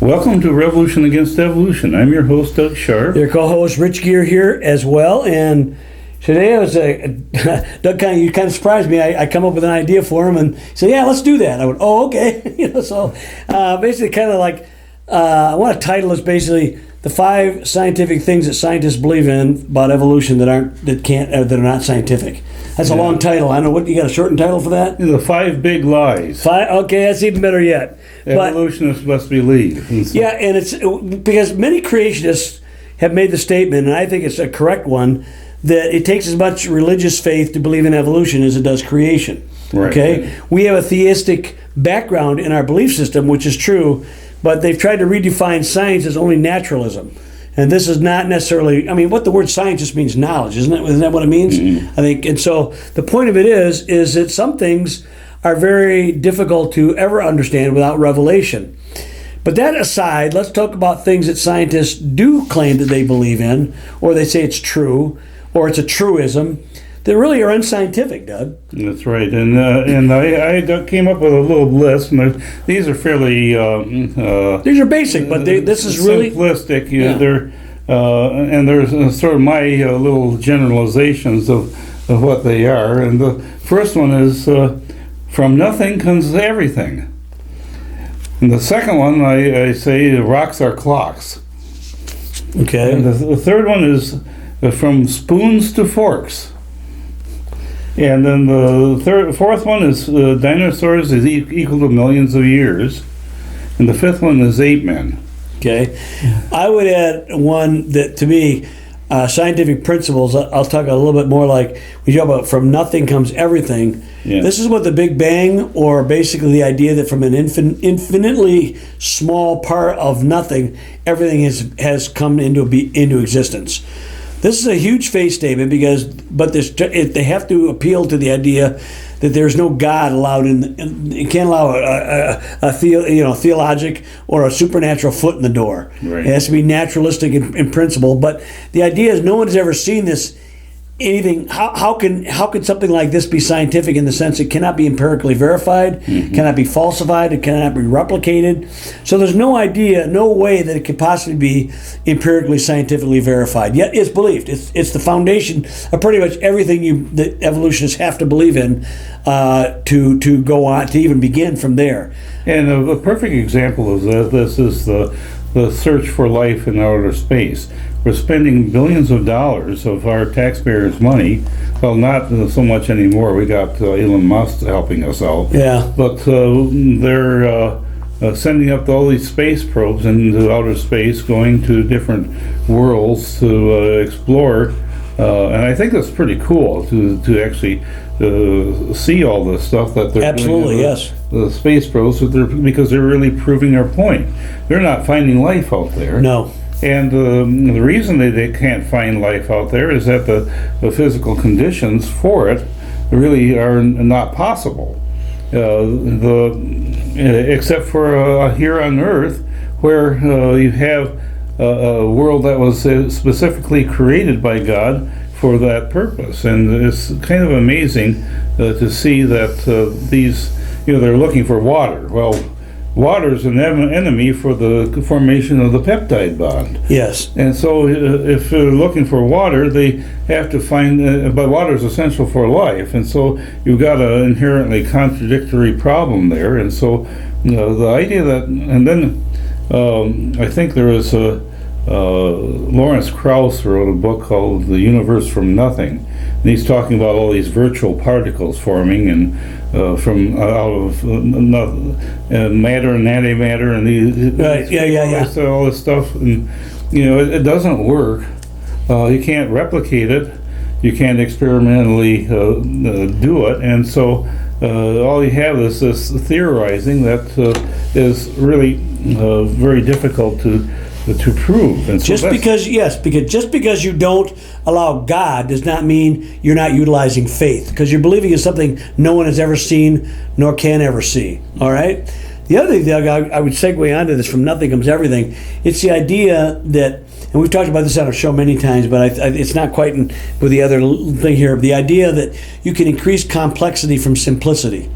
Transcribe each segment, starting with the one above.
Welcome to Revolution Against Evolution. I'm your host, Doug Sharp. Your co-host, Rich Gear, here as well. And today I was, Doug, you kind of surprised me. I come up with an idea for him and said, yeah, let's do that. I went, oh, okay. Basically kind of like, I want to title this basically the 5 scientific things that scientists believe in about evolution that are not scientific. That's a long title. I don't know what you got a shortened title for that. The 5 big lies. Okay, that's even better yet. Evolutionists must believe. Yeah, and it's because many creationists have made the statement, and I think it's a correct one, that it takes as much religious faith to believe in evolution as it does creation. Right. Okay, we have a theistic background in our belief system, which is true, but they've tried to redefine science as only naturalism. And this is not necessarily, what the word science just means knowledge, isn't it? Isn't that what it means? Mm-hmm. I think, and so the point of it is that some things are very difficult to ever understand without revelation. But that aside, let's talk about things that scientists do claim that they believe in, or they say it's true, or it's a truism, that really are unscientific, Doug. That's right, and I came up with a little list, and these are fairly these are basic, but this is really simplistic. And there's sort of my little generalizations of what they are. And the first one is from nothing comes everything. And the second one, I say rocks are clocks. Okay. And the third one is from spoons to forks. And then the fourth one is dinosaurs is equal to millions of years. And the fifth one is Ape-Men. Okay. I would add one that, to me, scientific principles, I'll talk a little bit more like, we talk about from nothing comes everything. Yeah. This is what the Big Bang, or basically the idea that from an infinitely small part of nothing, everything has come into existence. This is a huge faith statement but they have to appeal to the idea that there's no God allowed you can't allow a theologic or a supernatural foot in the door. Right. It has to be naturalistic in principle. But the idea is no one has ever seen anything. How can something like this be scientific in the sense it cannot be empirically verified, cannot be falsified, it cannot be replicated. So there's no way that it could possibly be empirically scientifically verified. Yet it's believed. It's the foundation of pretty much everything that evolutionists have to believe in to go on to even begin from there. And a perfect example of this is the search for life in outer space. We're spending billions of dollars of our taxpayers' money. Well, not so much anymore. We got Elon Musk helping us out. Yeah. But they're sending up all these space probes into outer space, going to different worlds to explore. And I think that's pretty cool to actually see all this stuff that they're absolutely doing. Yes. The space probes, because they're really proving their point. They're not finding life out there. No. And the reason they can't find life out there is that the physical conditions for it really are not possible. Except for here on Earth, where you have a world that was specifically created by God for that purpose. And it's kind of amazing to see that they're looking for water. Well, water is an enemy for the formation of the peptide bond. Yes. And so if they're looking for water, they have to find, but water is essential for life. And so you've got an inherently contradictory problem there. And so the idea that, and then I think there was Lawrence Krauss wrote a book called The Universe from Nothing. And he's talking about all these virtual particles forming and from out of matter and antimatter and all this stuff, and it doesn't work. You can't replicate it. You can't experimentally do it, and so all you have is this theorizing that is really very difficult to prove. And so because just because you don't allow God does not mean you're not utilizing faith, because you're believing in something no one has ever seen nor can ever see. All right. The other thing, Doug, I would segue onto this from nothing comes everything. It's the idea that, and we've talked about this on our show many times, but it's not quite with the other thing here. The idea that you can increase complexity from simplicity.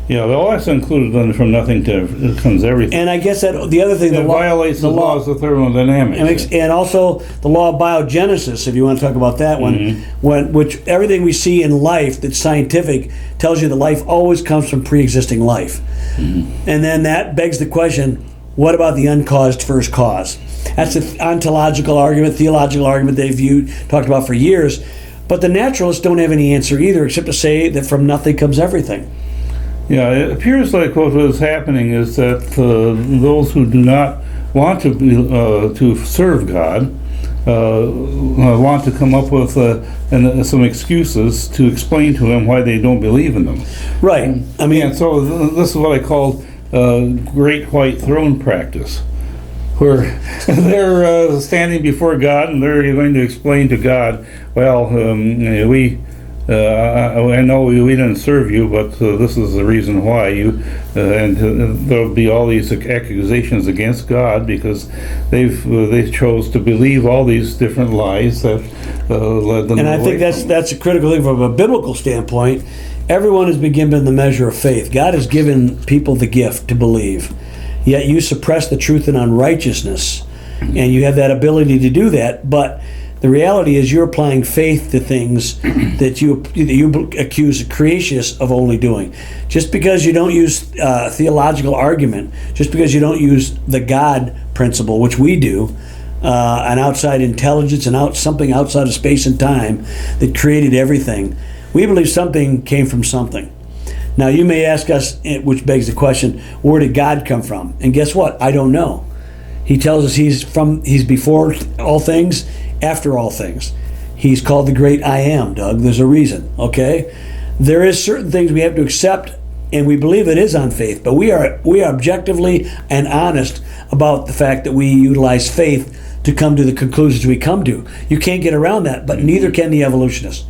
Yeah, all that's included in from nothing to comes everything. And I guess that the other thing, It violates the laws of thermodynamics. And also the law of biogenesis, if you want to talk about that one, which everything we see in life that's scientific tells you that life always comes from pre-existing life. And then that begs the question, what about the uncaused first cause? That's an ontological argument, theological argument they've talked about for years. But the naturalists don't have any answer either, except to say that from nothing comes everything. Yeah, it appears like what is happening is that those who do not want to serve God want to come up with some excuses to explain to him why they don't believe in them. Right. I mean, and so this is what I call great white throne practice, where they're standing before God and they're going to explain to God, well, I know we didn't serve you, but this is the reason why and there'll be all these accusations against God because they chose to believe all these different lies that led them. And I think that's a critical thing from a biblical standpoint. Everyone has been given the measure of faith. God has given people the gift to believe, yet you suppress the truth in unrighteousness, and you have that ability to do that, but the reality is you're applying faith to things that you accuse creationists of only doing. Just because you don't use theological argument, just because you don't use the God principle, which we do, an outside intelligence and something outside of space and time that created everything, we believe something came from something. Now you may ask us, which begs the question, where did God come from? And guess what? I don't know. He tells us he's before all things, after all things. He's called the great I am, Doug. There's a reason, okay? There is certain things we have to accept, and we believe it is on faith, but we are objectively and honest about the fact that we utilize faith to come to the conclusions we come to. You can't get around that, but neither can the evolutionists.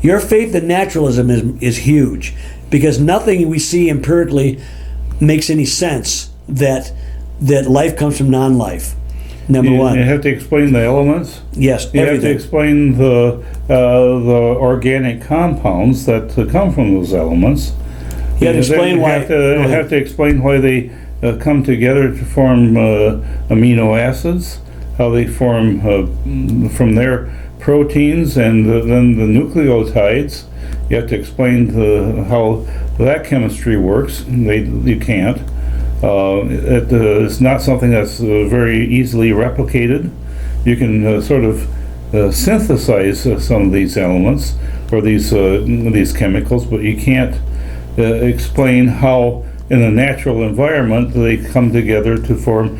Your faith in naturalism is huge, because nothing we see empirically makes any sense that life comes from non-life. Number one. You have to explain the elements. Yes, you everything. have to explain the organic compounds that come from those elements. You have to explain why. You have to explain why they come together to form amino acids, how they form from their proteins, and then the nucleotides. You have to explain how that chemistry works. You can't. It's not something that's very easily replicated. You can sort of synthesize some of these elements or these chemicals, but you can't explain how in a natural environment they come together to form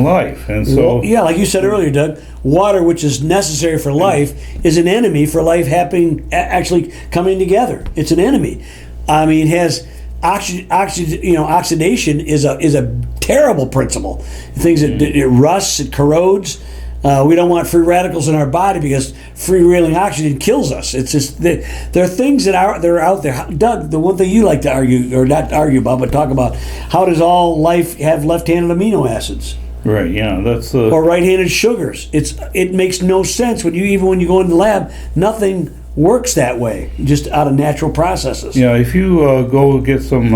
life. And so, yeah, like you said earlier, Doug, water, which is necessary for life, is an enemy for life actually coming together. It's an enemy. I mean, it has oxidation is a terrible principle. Things that it rusts, it corrodes. We don't want free radicals in our body because freewheeling oxygen kills us. It's just there are things that are out there. Doug, the one thing you like to argue, or not argue about, but talk about, how does all life have left-handed amino acids? Right. Yeah. That's or right-handed sugars. It makes no sense when you go in the lab. Nothing works that way, just out of natural processes. Yeah, if you go get some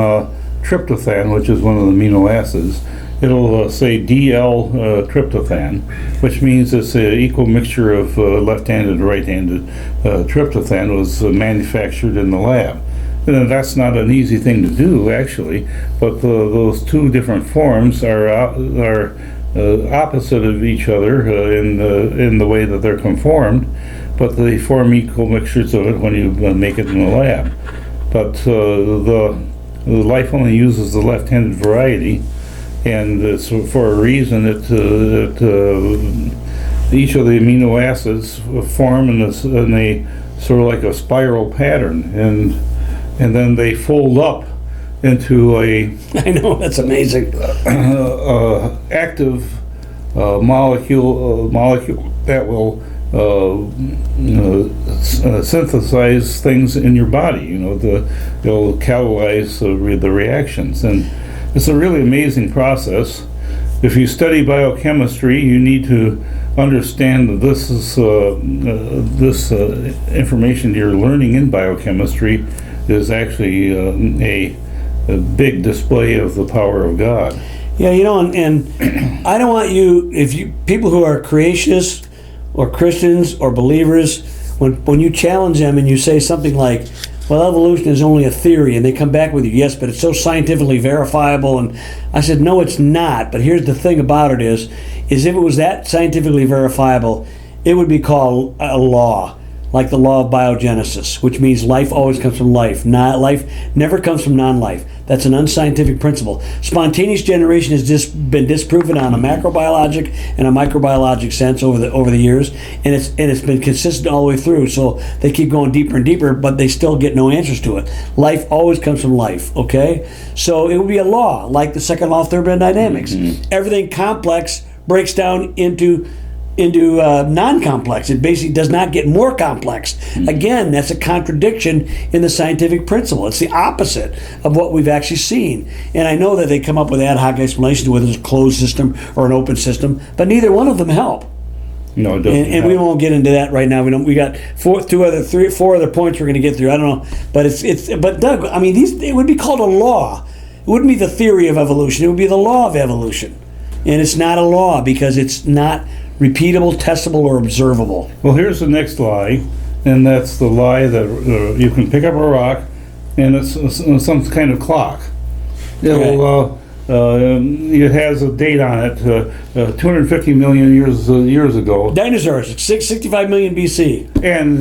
tryptophan, which is one of the amino acids, it'll say DL tryptophan, which means it's an equal mixture of left-handed and right-handed tryptophan was manufactured in the lab. And that's not an easy thing to do, actually, but those two different forms are opposite of each other in the way that they're conformed, but they form equal mixtures of it when you make it in the lab. But the life only uses the left-handed variety, and it's for a reason that each of the amino acids form in a sort of like a spiral pattern, and then they fold up into a I know, that's amazing. Active molecule that will synthesize things in your body. They'll catalyze the reactions, and it's a really amazing process. If you study biochemistry, you need to understand that this information you're learning in biochemistry is actually big display of the power of God. Yeah, and I don't want people who are creationists or Christians or believers, when you challenge them and you say something like, well, evolution is only a theory, and they come back with you, yes, but it's so scientifically verifiable. And I said, no, it's not. But here's the thing about it is if it was that scientifically verifiable, it would be called a law, like the law of biogenesis, which means life always comes from life. Life never comes from non-life. That's an unscientific principle. Spontaneous generation has been disproven on a macrobiologic and a microbiologic sense over the years, and it's been consistent all the way through. So they keep going deeper and deeper, but they still get no answers to it. Life always comes from life. Okay, so it would be a law, like the second law of thermodynamics. Everything complex breaks down into non-complex. It basically does not get more complex. Again, that's a contradiction in the scientific principle. It's the opposite of what we've actually seen. And I know that they come up with ad hoc explanations, whether it's a closed system or an open system, but neither one of them help. No, it doesn't. And we won't get into that right now. We got four other points we're going to get through. I don't know, but Doug, I mean, it would be called a law. It wouldn't be the theory of evolution. It would be the law of evolution, and it's not a law because it's not repeatable, testable, or observable. Well, here's the next lie, and that's the lie that you can pick up a rock and it's some kind of clock. It has a date on it, 250 million years ago. Dinosaurs, 65 million BC. And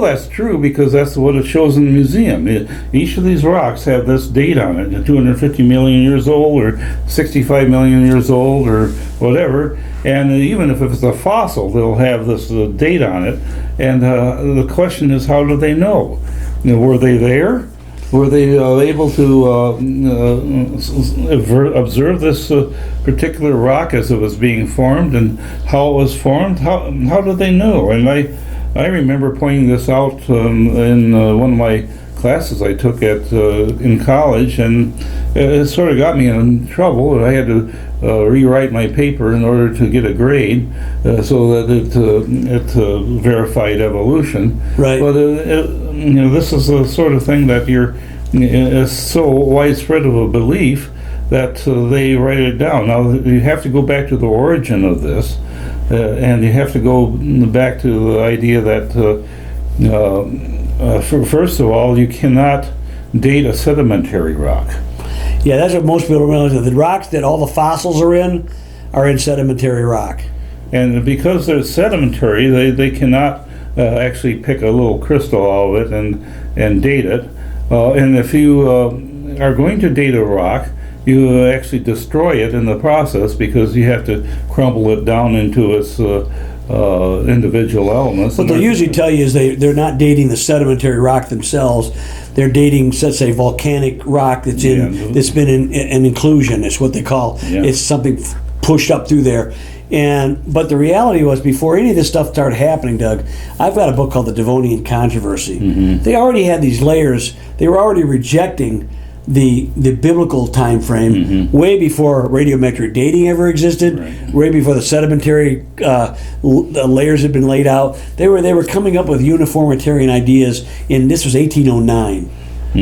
that's true because that's what it shows in the museum. Each of these rocks have this date on it, 250 million years old or 65 million years old or whatever. And even if it's a fossil, they'll have this date on it. And the question is, how do they know? Were they there? Were they able to observe this particular rock as it was being formed and how it was formed? How did they know? And I remember pointing this out in one of my classes I took in college, and it sort of got me in trouble. And I had to rewrite my paper in order to get a grade, so that it verified evolution. Right. But this is the sort of thing that is so widespread of a belief that they write it down. Now you have to go back to the origin of this, and you have to go back to the idea that first of all, you cannot date a sedimentary rock. Yeah, that's what most people don't realize. The rocks that all the fossils are in sedimentary rock. And because they're sedimentary, they cannot actually pick a little crystal out of it and date it. And if you are going to date a rock, you actually destroy it in the process because you have to crumble it down into its individual elements. What they'll usually tell you is they're not dating the sedimentary rock themselves. They're dating, let's say, volcanic rock that's been in an inclusion. It's what they call. Yeah. It's something pushed up through there. But the reality was, before any of this stuff started happening, Doug, I've got a book called The Devonian Controversy. They already had these layers. They were already rejecting the biblical time frame way before radiometric dating ever existed, way before the sedimentary layers had been laid out. They were coming up with uniformitarian ideas, and this was 1809,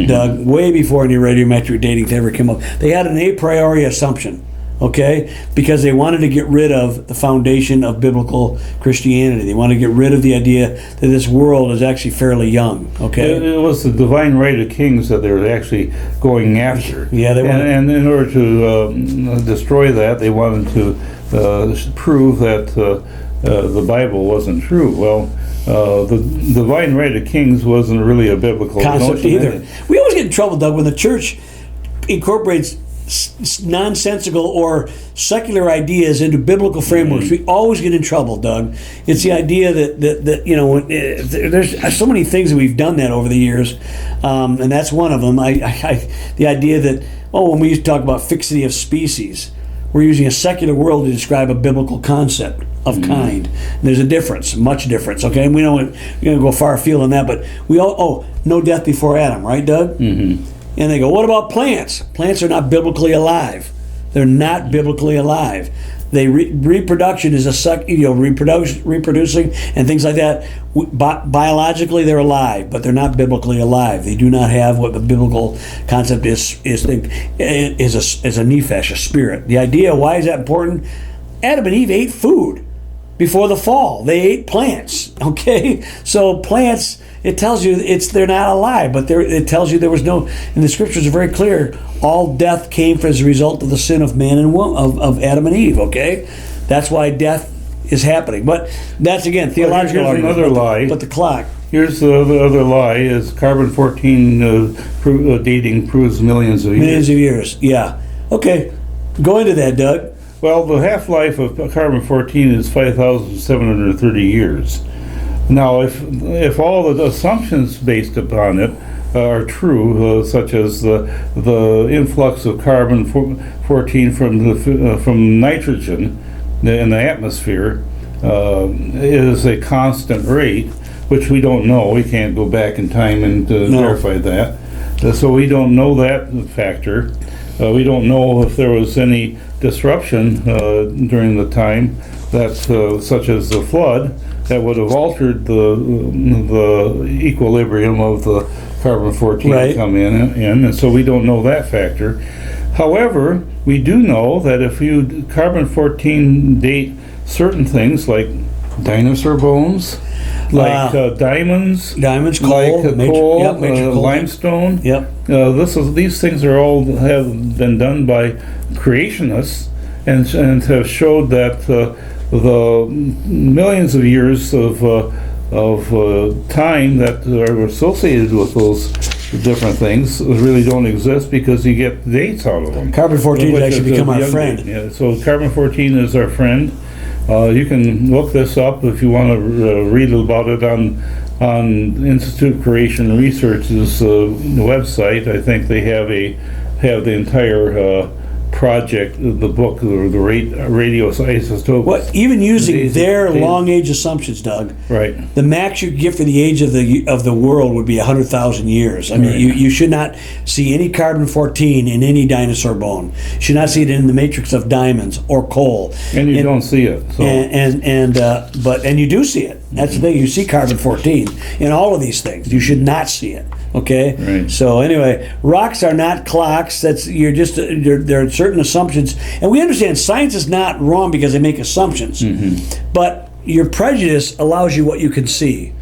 Doug, way before any radiometric dating ever came up. They had an a priori assumption. Okay, because they wanted to get rid of the foundation of biblical Christianity. They wanted to get rid of the idea that this world is actually fairly young. Okay, it was the divine right of kings that they were actually going after. Yeah, they wanted, and in order to destroy that, they wanted to prove that the Bible wasn't true. Well, the divine right of kings wasn't really a biblical concept either. We always get in trouble, Doug, when the church incorporates nonsensical or secular ideas into biblical frameworks. We always get in trouble, Doug. It's the idea that there's so many things that we've done that over the years, and that's one of them. The idea that when we used to talk about fixity of species, we're using a secular world to describe a biblical concept of kind. And there's a difference, much difference. Okay, and we don't go far afield on that, but we all no death before Adam, right, Doug? And they go, what about plants? Plants are not biblically alive. They're not biblically alive. They reproduction is reproducing and things like that. Biologically, they're alive, but they're not biblically alive. They do not have what the biblical concept is a nephesh, a spirit. The idea, why is that important? Adam and Eve ate food before the fall. They ate plants. Okay, so plants. It tells you they're not alive, but it tells you there was no. And the scriptures are very clear. All death came as a result of the sin of man and of Adam and Eve. Okay, that's why death is happening. But that's again theological. Here's another lie. But the clock. Here's the other lie: is carbon-14 dating proves millions of years. Millions of years. Yeah. Okay. Go into that, Doug. Well, the half-life of carbon-14 is 5,730 years. Now, if all the assumptions based upon it are true, such as the influx of carbon-14 from nitrogen in the atmosphere is a constant rate, which we don't know. We can't go back in time and verify that. So we don't know that factor. We don't know if there was any disruption during the time that, such as the flood, that would have altered the equilibrium of the carbon-14 come in, and so we don't know that factor. However, we do know that if you carbon-14 date certain things like dinosaur bones, like diamonds, coal, like coal, coal, limestone. Yep. These things are all have been done by creationists and have showed that the millions of years of time that are associated with those different things really don't exist because you get dates out of them. Carbon-14 has actually become our friend. Yeah, so carbon-14 is our friend. You can look this up if you want to read about it on Institute Creation Research's website. I think they have the entire project, the book, the radioisotope. Well, even using their long age assumptions, Doug. Right. The max you could get for the age of the world would be 100,000 years. I mean, you should not see any carbon-14 in any dinosaur bone. You should not see it in the matrix of diamonds or coal. And you don't see it. So. And you do see it. That's the thing. You see carbon-14 in all of these things. You should not see it. Okay. Right. So anyway, rocks are not clocks. There are certain assumptions, and we understand science is not wrong because they make assumptions. Mm-hmm. But your prejudice allows you what you can see.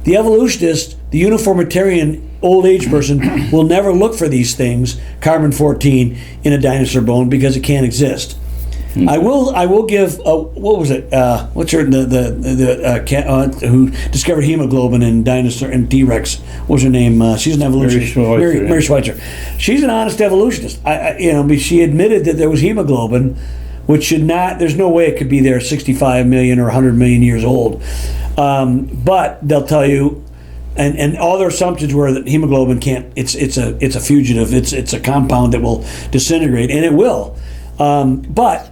The evolutionist, the uniformitarian old age person will never look for these things, carbon-14 in a dinosaur bone, because it can't exist. Mm-hmm. I will give what was it? What's her who discovered hemoglobin in dinosaur and T-Rex? What was her name? She's an evolutionist. Mary Schweitzer. She's an honest evolutionist. She admitted that there was hemoglobin, which should not. There's no way it could be there 65 million or 100 million years old. But they'll tell you. And all their assumptions were that hemoglobin can't. It's a fugitive. It's a compound that will disintegrate, and it will. But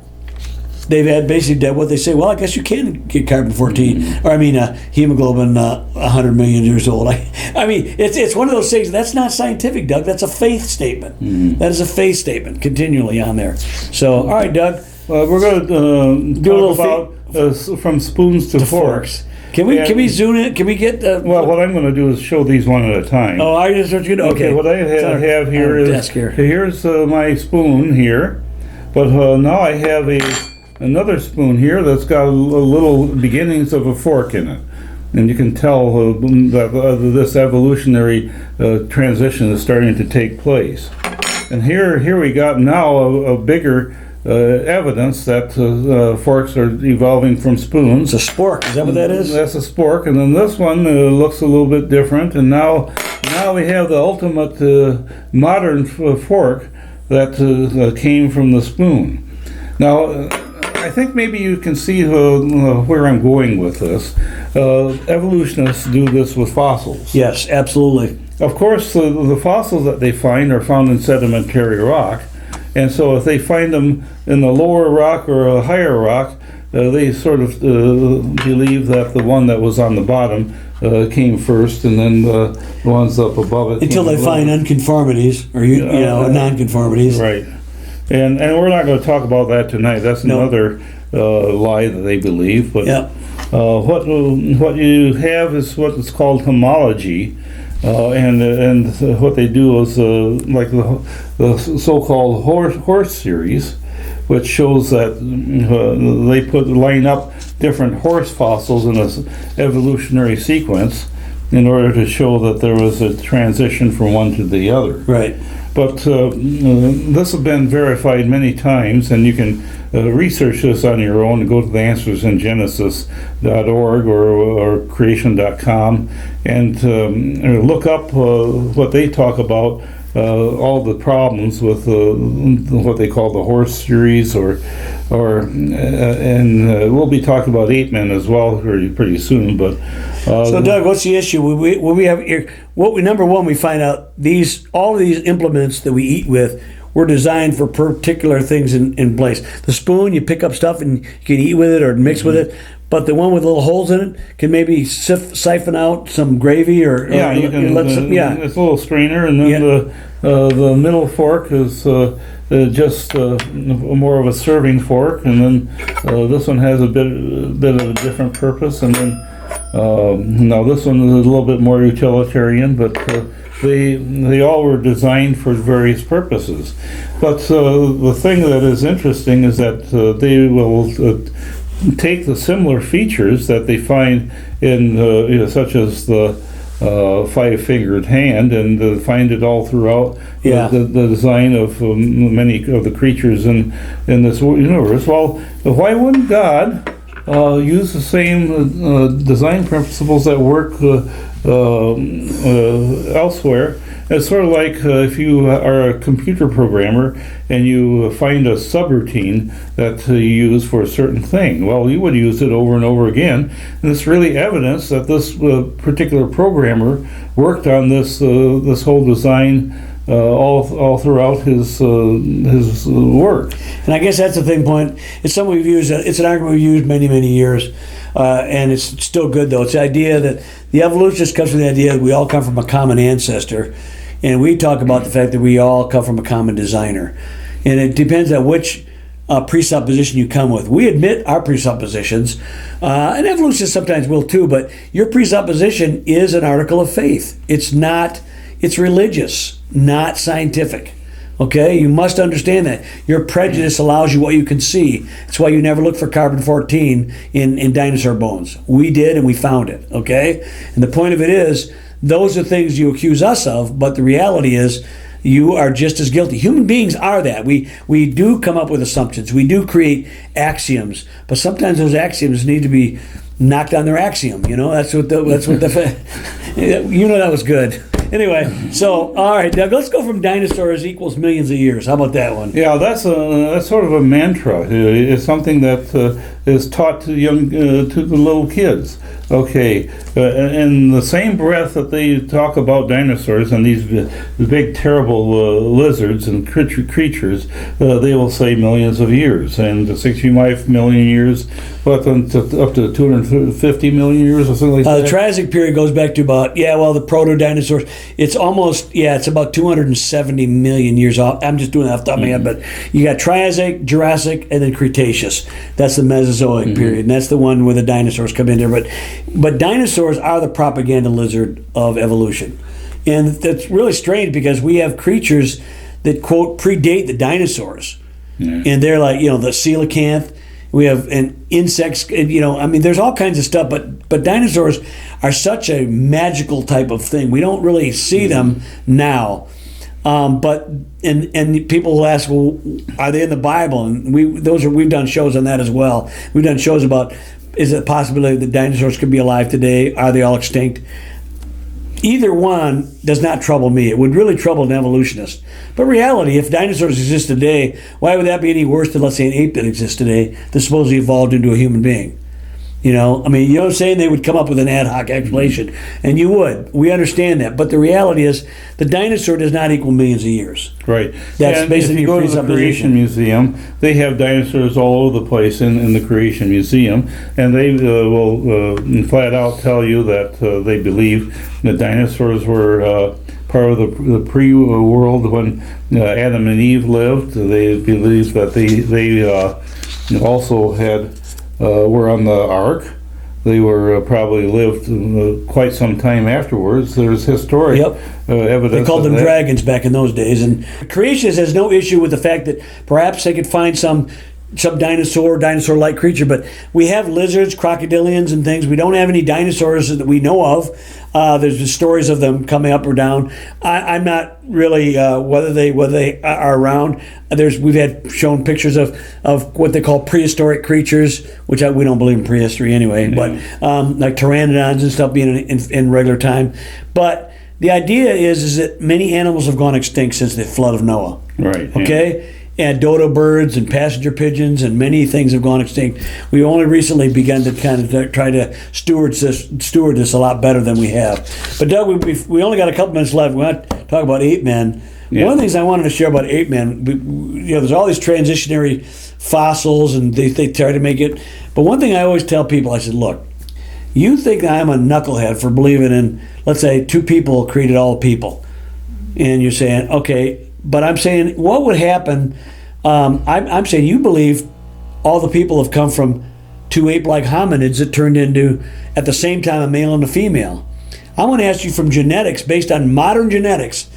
they've had basically what they say. Well, I guess you can get carbon-14, or hemoglobin 100 million years old. I mean, it's one of those things. That's not scientific, Doug. That's a faith statement. Mm-hmm. That is a faith statement continually on there. So, all right, Doug. We're going to do a little about from spoons to forks. Can we zoom in? Can we get? What I'm going to do is show these one at a time. Oh, I just want you to. Okay. What I have here is here's my spoon here, but now I have another spoon here that's got a little beginnings of a fork in it, and you can tell that this evolutionary transition is starting to take place. And here we got now a bigger evidence that forks are evolving from spoons. It's a spork. Is that what that is? That's a spork. And then this one looks a little bit different. And now we have the ultimate modern fork that came from the spoon. Now, I think maybe you can see where I'm going with this. Evolutionists do this with fossils. Yes, absolutely. Of course, the fossils that they find are found in sedimentary rock. And so if they find them in the lower rock or a higher rock, they sort of believe that the one that was on the bottom came first, and then the ones up above it. Until they find unconformities or nonconformities. Right. And we're not going to talk about that tonight. That's another lie that they believe. But what you have is what is called homology, and what they do is like the so-called horse series, which shows that they line up different horse fossils in an evolutionary sequence in order to show that there was a transition from one to the other. Right. But this has been verified many times, and you can research this on your own and go to the answers in Genesis.org or creation.com and look up what they talk about, all the problems with what they call the horse series, and we'll be talking about Ape-Men as well pretty soon. But so, Doug, what's the issue? When we have number one, we find out all of these implements that we eat with were designed for particular things in place. The spoon, you pick up stuff and you can eat with it or mix with it. But the one with little holes in it can maybe siphon out some gravy or you can. It's a little strainer, and then the middle fork is just more of a serving fork, and then this one has a bit of a different purpose, and then now this one is a little bit more utilitarian, but they all were designed for various purposes. But the thing that is interesting is that they will take the similar features that they find in such as the five-fingered hand, and find it all throughout the design of many of the creatures in this universe. Well, why wouldn't God use the same design principles that work elsewhere? It's sort of like if you are a computer programmer and you find a subroutine that you use for a certain thing. Well, you would use it over and over again, and it's really evidence that this particular programmer worked on this whole design all throughout his work. And I guess that's the thing point. It's something we've used. It's an argument we've used many years, and it's still good though. It's the idea that the evolutionists comes from the idea that we all come from a common ancestor, and we talk about the fact that we all come from a common designer, and it depends on which presupposition you come with. We admit our presuppositions, and evolutionists sometimes will too. But your presupposition is an article of faith. It's not. It's religious, not scientific. Okay, you must understand that. Your prejudice allows you what you can see. That's why you never look for carbon-14 in dinosaur bones. We did, and we found it. Okay, and the point of it is, those are things you accuse us of, but the reality is, you are just as guilty. Human beings are that. We do come up with assumptions. We do create axioms, but sometimes those axioms need to be knocked on their axiom. That's what the that was good. Anyway, so all right, Doug, let's go from dinosaurs equals millions of years. How about that one? Yeah, that's sort of a mantra. It's something that is taught to the little kids. Okay, in the same breath that they talk about dinosaurs and these big terrible lizards and creatures, they will say millions of years and 65 million years, but up to 250 million years or something like that. The Triassic period goes back to about the proto-dinosaurs. It's almost it's about 270 million years off. I'm just doing that off the top of my head, but you got Triassic, Jurassic, and then Cretaceous. That's the Mesozoic period, and that's the one where the dinosaurs come in there. But dinosaurs are the propaganda lizard of evolution. And that's really strange because we have creatures that, quote, predate the dinosaurs. Yeah. And they're like, the coelacanth. We have insects, there's all kinds of stuff, but dinosaurs are such a magical type of thing. We don't really see them now. But people will ask, well, are they in the Bible? And we've done shows on that as well. We've done shows about, is it a possibility that dinosaurs could be alive today? Are they all extinct? Either one does not trouble me. It would really trouble an evolutionist. But reality, if dinosaurs exist today, why would that be any worse than, let's say, an ape that exists today that supposedly evolved into a human being? You know what I'm saying? They would come up with an ad hoc explanation, and you would. We understand that. But the reality is, the dinosaur does not equal millions of years. Right. That's and basically if you go to the Creation Museum, they have dinosaurs all over the place in the Creation Museum, and they will flat out tell you that they believe that dinosaurs were part of the pre-world when Adam and Eve lived. They believe that they also were on the ark. They were probably lived quite some time afterwards. There's historic evidence. They called them dragons back in those days. And creationists has no issue with the fact that perhaps they could find some dinosaur-like creature, but we have lizards, crocodilians, and things. We don't have any dinosaurs that we know of. There's just stories of them coming up or down. I'm not really whether they are around. We've had shown pictures of what they call prehistoric creatures, which we don't believe in prehistory anyway, but like pteranodons and stuff being in regular time. But the idea is that many animals have gone extinct since the flood of Noah. Right. Okay. Yeah. And dodo birds and passenger pigeons and many things have gone extinct. We only recently begun to kind of try to steward this a lot better than we have. But Doug, we only got a couple minutes left. We want to talk about Ape-Men. Yeah. One of the things I wanted to share about Ape-Men, there's all these transitionary fossils and they try to make it. But one thing I always tell people, I said, look, you think I'm a knucklehead for believing in, let's say, two people created all people. And you're saying, okay, but I'm saying, what would happen? I'm saying you believe all the people have come from two ape-like hominids that turned into, at the same time, a male and a female. I want to ask you from genetics, based on modern genetics,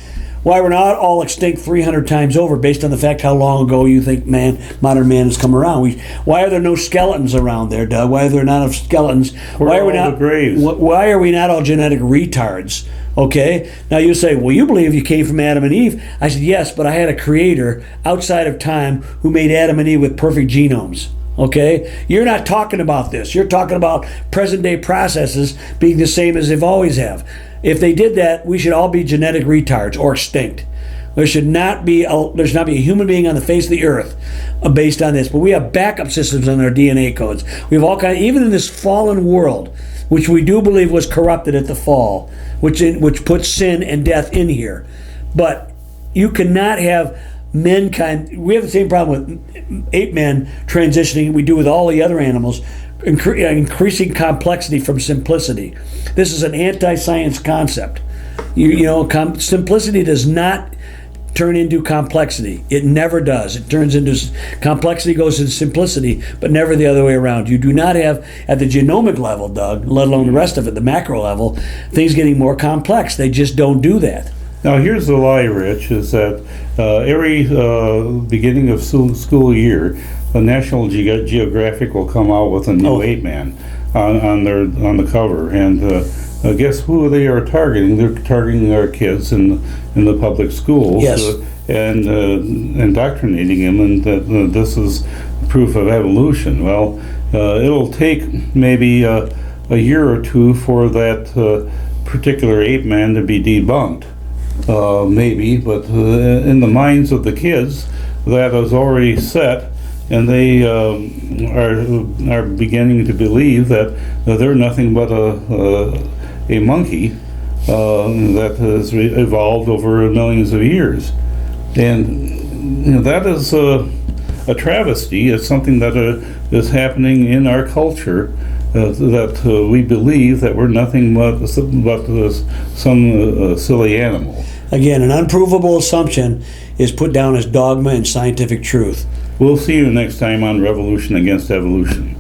why we're not all extinct 300 times over, based on the fact how long ago you think modern man has come around. Why are there no skeletons around there, Doug? Why are there not skeletons? Why are we not all genetic retards? Okay, now you say, well, you believe you came from Adam and Eve. I said, yes, but I had a creator outside of time who made Adam and Eve with perfect genomes. Okay, you're not talking about this. You're talking about present day processes being the same as they've always have. If they did that, we should all be genetic retards or extinct. There should not be a human being on the face of the earth based on this. But we have backup systems in our DNA codes. We have all kinds, even in this fallen world, which we do believe was corrupted at the fall, which puts sin and death in here. But you cannot have mankind. We have the same problem with ape-men transitioning we do with all the other animals, increasing complexity from simplicity. This is an anti-science concept. Simplicity does not turn into complexity. It never does. It turns into complexity, goes into simplicity, but never the other way around. You do not have, at the genomic level, Doug, let alone the rest of it, the macro level, things getting more complex. They just don't do that. Now, here's the lie, Rich, is that every beginning of school year, the National Geographic will come out with a new Ape-Man on the cover, and guess who they are targeting? They're targeting our kids in the public schools, and indoctrinating them, and that this is proof of evolution. Well, it'll take maybe a year or two for that particular ape-man to be debunked. Maybe, but in the minds of the kids, that is already set, and they are beginning to believe that they're nothing but a monkey that has evolved over millions of years, and that is a travesty. It's something that is happening in our culture. That we believe that we're nothing but some silly animal. Again, an unprovable assumption is put down as dogma and scientific truth. We'll see you next time on Revolution Against Evolution.